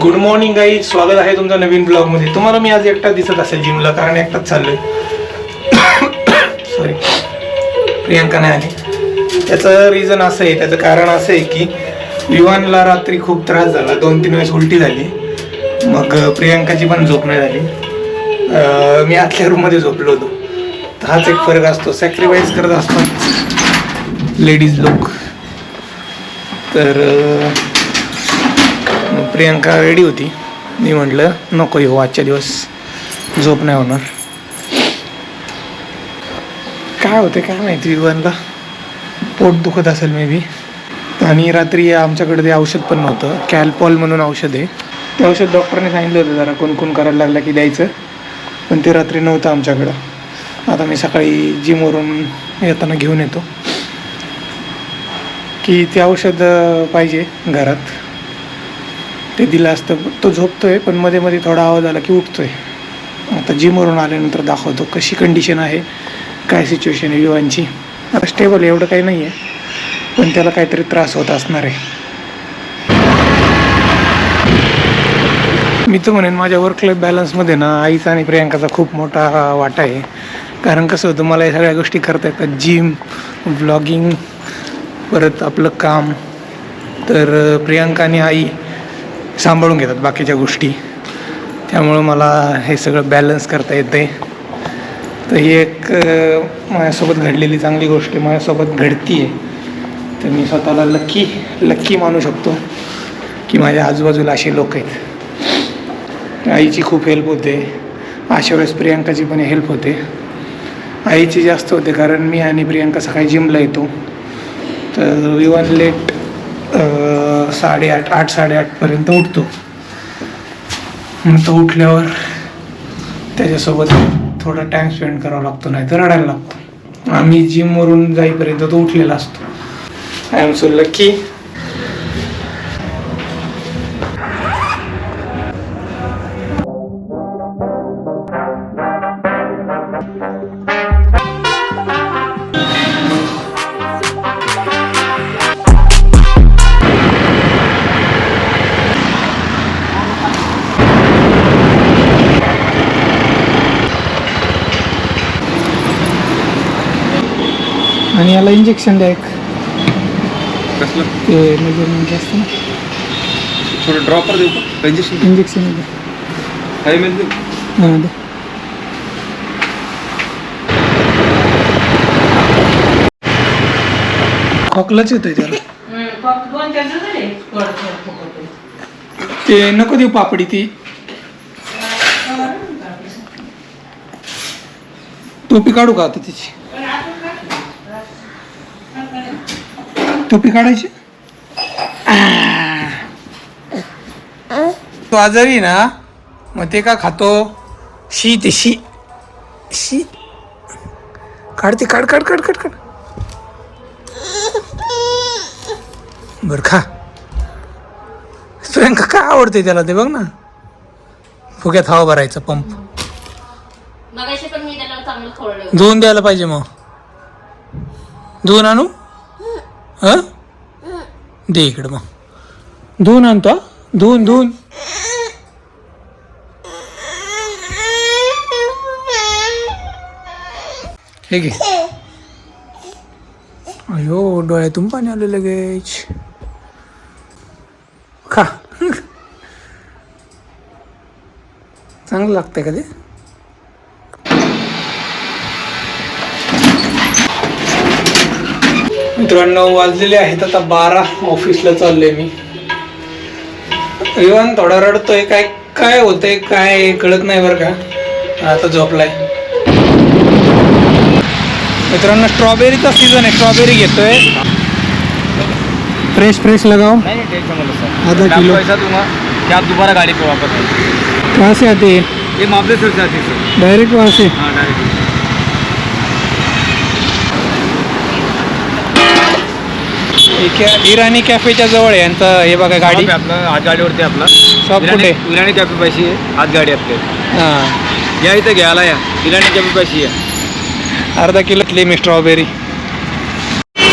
Good morning गाई, स्वागत आहे तुमचं नवीन ब्लॉग मध्ये. तुम्हाला मी आज एकटाच दिसत असेल जिमला, कारण एकटाच चाललोय. सॉरी, प्रियांका नाही आली. त्याचं रिझन असं आहे, त्याचं कारण असं आहे की विवानला रात्री खूप त्रास झाला, 2-3 वेळेस उलटी झाली. मग प्रियांकाची पण झोप नाही झाली. मी आतल्या रूममध्ये झोपलो होतो. तर हाच एक फरक असतो, सॅक्रिफाईस करत असतो लेडीज लोक. तर प्रियांका रेडी होती. मी म्हटलं नको येऊ, आजच्या दिवस झोप नाही होणार. काय होते काय माहिती, विवानला पोट दुखत असेल मे बी. आणि रात्री आमच्याकडे ते औषध पण नव्हतं, कॅल्पॉल म्हणून औषध आहे. ते औषध डॉक्टरने सांगितलं होतं जरा कोण करायला लागला की द्यायचं, पण ते रात्री नव्हतं आमच्याकडं. आता मी सकाळी जिमवरून येताना घेऊन येतो की ते औषध पाहिजे घरात. ते दिलं असतं. तो झोपतोय पण मध्ये मध्ये थोडा आवाज आला की उठतोय. आता जिमवरून आल्यानंतर दाखवतो कशी कंडिशन आहे, काय सिच्युएशन आहे विवानची. आता स्टेबल आहे, एवढं काही नाही आहे, पण त्याला काहीतरी त्रास होत असणार आहे. मी तर म्हणेन माझ्या वर्क लाईफ बॅलन्समध्ये ना आईचा आणि प्रियांकाचा खूप मोठा वाटा आहे. कारण कसं होतं, मला या सगळ्या गोष्टी करता येतात, जिम, व्लॉगिंग, परत आपलं काम. तर प्रियांका आणि आई सांभाळून घेतात बाकीच्या गोष्टी, त्यामुळं मला हे सगळं बॅलन्स करता येतं आहे. तर ही एक माझ्यासोबत घडलेली चांगली गोष्ट आहे, माझ्यासोबत घडती आहे. तर मी स्वतःला लक्की मानू शकतो की माझ्या आजूबाजूला असे लोक आहेत. आईची खूप हेल्प होते, अशा वेळेस प्रियांकाची पण हेल्प होते. आईची जास्त होते कारण मी आणि प्रियांका सकाळी जिमला येतो. तर विवान लेट 8:30 उठतो. मग तो उठल्यावर त्याच्यासोबत थोडा टाईम स्पेंड करावा लागतो, नाही तर रडायला लागतो. आम्ही जिमवरून जाईपर्यंत तो उठलेला असतो. I am so lucky. आणि याला इंजेक्शन द्या एक. कसलं ते मेजरमेंट असतं ना, थोडं ड्रॉपर देऊ का इंजेक्शन? इंजेक्शन द्या. काही मिळते हां द्या. खोकलाच येतोय त्याला. ते नको देऊ पापडी. ती टोपी काढू का आता तिची? टोपी काढायची. तो आजारी ना, मग ते का खातो? शी. ते शी काढते. काढ. बर खा. प्रियांका काय आवडते त्याला ते बघ ना. फुग्यात हवा भरायचा पंप. धुवून द्यायला पाहिजे. मग धुवून आणू? हा दे इकडं. मग धुवून आणतो. धुवून हे घे. अयो, डोळ्यातून पाणी आलं लगेच. खा. चांगलं लागतंय का ते? मित्रांनो, वाजलेले आहेत आता 12. ऑफिसला चाललोय मी. इवन थोडा रडतोय. काय होतंय काय कळत नाही बरं का. आता झोपलाय. मित्रांनो, स्ट्रॉबेरीचा सीझन आहे, स्ट्रॉबेरी घेतोय. फ्रेश लगाओ. आधा किलो पैसा दूंगा क्या आप दोबारा गाड़ी पे वापस आए? कहाँ से आते हैं? ये महाबलेश्वर से आती है सर. डायरेक्ट वहाँ से? हाँ डायरेक्ट. इराणी कॅफेच्या जवळ आहे यांचं. हे बघा गाडी आपलं आज गाडीवरती आपला शॉप कुठे? इराणी कॅफे पाशी आहे आज गाडी आपली. हां, या इथे घ्यायला या. इराणी कॅफे पाशी आहे. अर्धा किलो घेतली मी स्ट्रॉबेरी.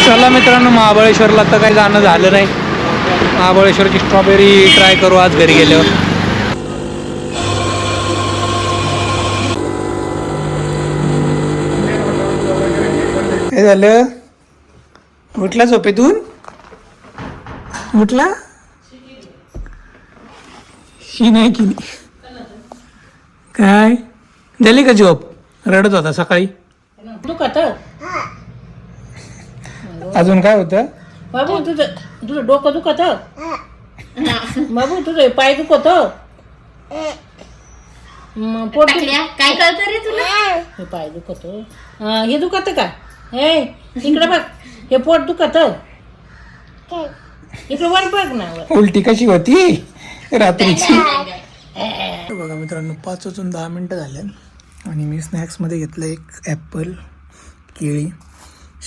चला मित्रांनो, महाबळेश्वरला तर काही जाणं झालं नाही. महाबळेश्वरची स्ट्रॉबेरी ट्राय करू आज घरी गेल्यावर. काय झालं? उठला झोपेतून? उठला? शी नाही केली. काय झाली का झोप? रडत होता सकाळी. दुखत अजून काय होतं? बाबू तुझं डोकं दुखत बाबू तुझं पाय दुखत पोट काय कळतं रे तुला? हे पाय दुखत हे दुखत का? हे इकडे बघ, हे पोट दुखत इकडे वर बघ ना. उलटी कशी होती रात्रीची? बघा मित्रांनो, 5:10 झाले आणि मी स्नॅक्समध्ये घेतलं एक ॲपल, केळी,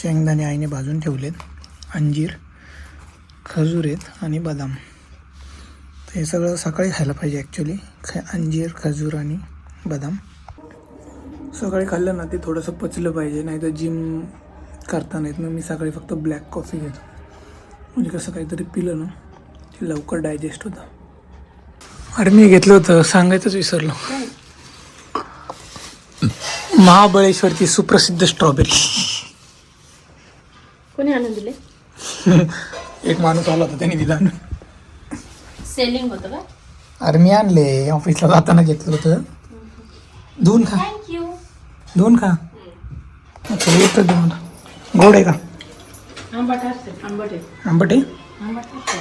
शेंगदाणे आईने भाजून ठेवलेत, अंजीर, खजूर आहेत आणि बदाम. तर हे सगळं सकाळी खायला पाहिजे ॲक्च्युली. अंजीर, खजूर आणि बदाम सकाळी खाल्लं ना ते थोडंसं पचलं पाहिजे, नाही तर जिम करता नाहीत. मग मी सकाळी फक्त ब्लॅक कॉफी घेतो, म्हणजे कसं काहीतरी पिलं ना ते लवकर डायजेस्ट होतं. अरे मी घेतलं होतं, सांगायचंच विसरलो. महाबळेश्वरची सुप्रसिद्ध स्ट्रॉबेरी. कोणी आणून दिले? एक माणूस आला होता, त्याने दिला आणून. सेलिंग होतं का? अरे मी आणले, ऑफिसला जाताना घेतलं होतं. दोन खा, थँक्यू. दोन खा. अच्छा, येतं दोन. गोड आहे का? आंबट असते, आंबट आहे. आंबट आहे? आंबट असते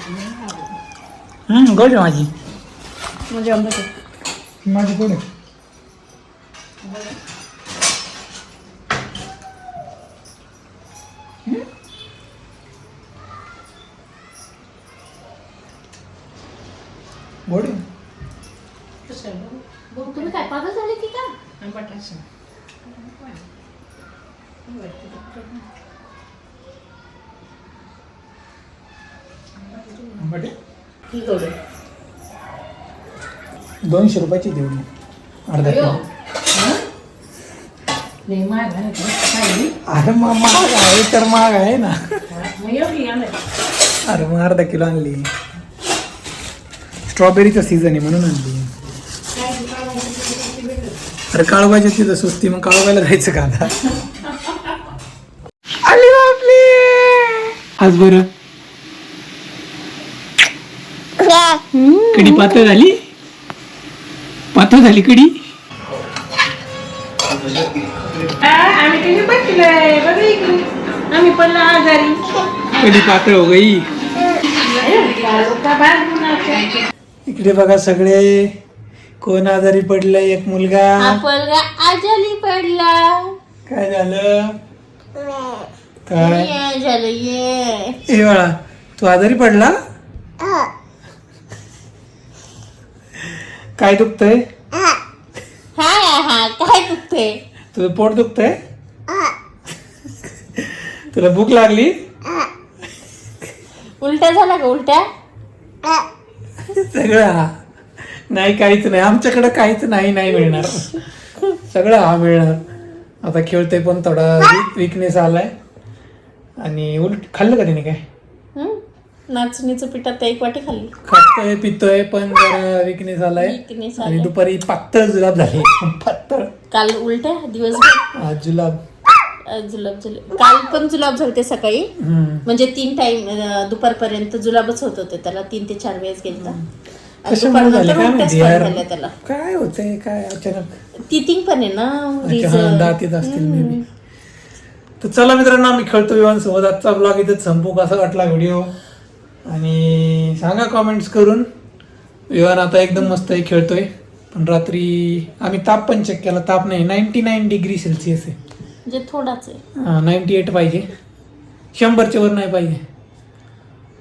गोड आहे माझी. म्हणजे आंबट आहे. माझी गोड आहे. गोड आहे. तुम्ही काय पागल झाले की का? आंबट असते. आंबट आहे. ही गोड आहे. 200 रुपयाची तेवढी अर्धा किलो. लई महाग आहे का? काय? अरे मग महाग आहे तर महाग आहे ना. मग एवढी आणली. अरे मग अर्धा किलो आणली. स्ट्रॉबेरीचा सीझन आहे म्हणून आणली. अरे काळोबाच्या तिथं स्वस्ती, मग काळोबायला जायचं का आता? आली बापली आज बरं. कडी पातळ झाली, पातळ झाली कडी. आम्ही तिने बसलोय बघा इकडे. आम्ही पण आजारी. कडी पातळ हो गई. इकडे बघा सगळे कोण आजारी पडलं. एक मुलगा. आपलगा आजारी पडला. काय झालं? काय ये झालं ये. ए बाळा, तू आजारी पडला? काय दुखतंय? हा काय दुखते? तुझं पोट दुखतंय? तुला भूक लागली? उलट्या झाला का? उलट्या सगळं हा. नाही काहीच नाही आमच्याकडे, काहीच नाही मिळणार. सगळं हा मिळणार. आता खेळतोय पण थोडा विकनेस आलाय. आणि उलट खाल्लं का तिने काय? नाचणीचं पिठात एक वाटी खाल्ली. खातोय पितोय पण जरा विकनेस आलाय. Weakness आणि आलाय. दुपारी पातळ जुलाब झाली. पातळ. काल उलट्या दिवसभर. आज जुलाब. जुलाब झाले. काल पण जुलाब झाले सकाळी. म्हणजे 3 टाइम दुपारपर्यंत जुलाबच होत होते त्याला. 3 ते 4 वेळेस गेलता. कशामुळे झाले काय माहिती यार. झाल्या त्याला. काय होतंय काय अचानक? तिथिंग पण आहे ना. अच्छा, हा, दात येत असतील मे बी. तर चला मित्रांनो, आम्ही खेळतो विवांसोबत. आजचा ब्लॉग इथेच संपू. कसा वाटला व्हिडिओ आणि सांगा कॉमेंट्स करून. विवान आता एकदम मस्त आहे, खेळतोय. पण रात्री आम्ही ताप पण चेक केला. ताप नाही, 99 डिग्री सेल्सिअस आहे. म्हणजे थोडाच आहे. 98 पाहिजे, 100च्या वर नाही पाहिजे.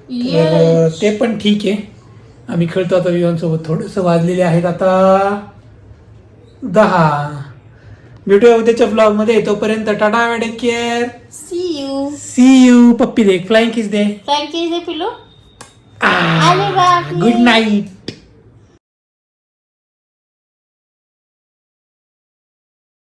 तर Yes. ते पण ठीक आहे. आम्ही खेळतो आता विवांसोबत. थोडंसं वाजलेले आहेत आता 10. भेटूया उद्याच्या ब्लॉगमध्ये. तोपर्यंत tata, take care, see you. पप्पी दे, फ्लाइंग किस दे. Thank you, पिलो. अरे बापरे. Good night.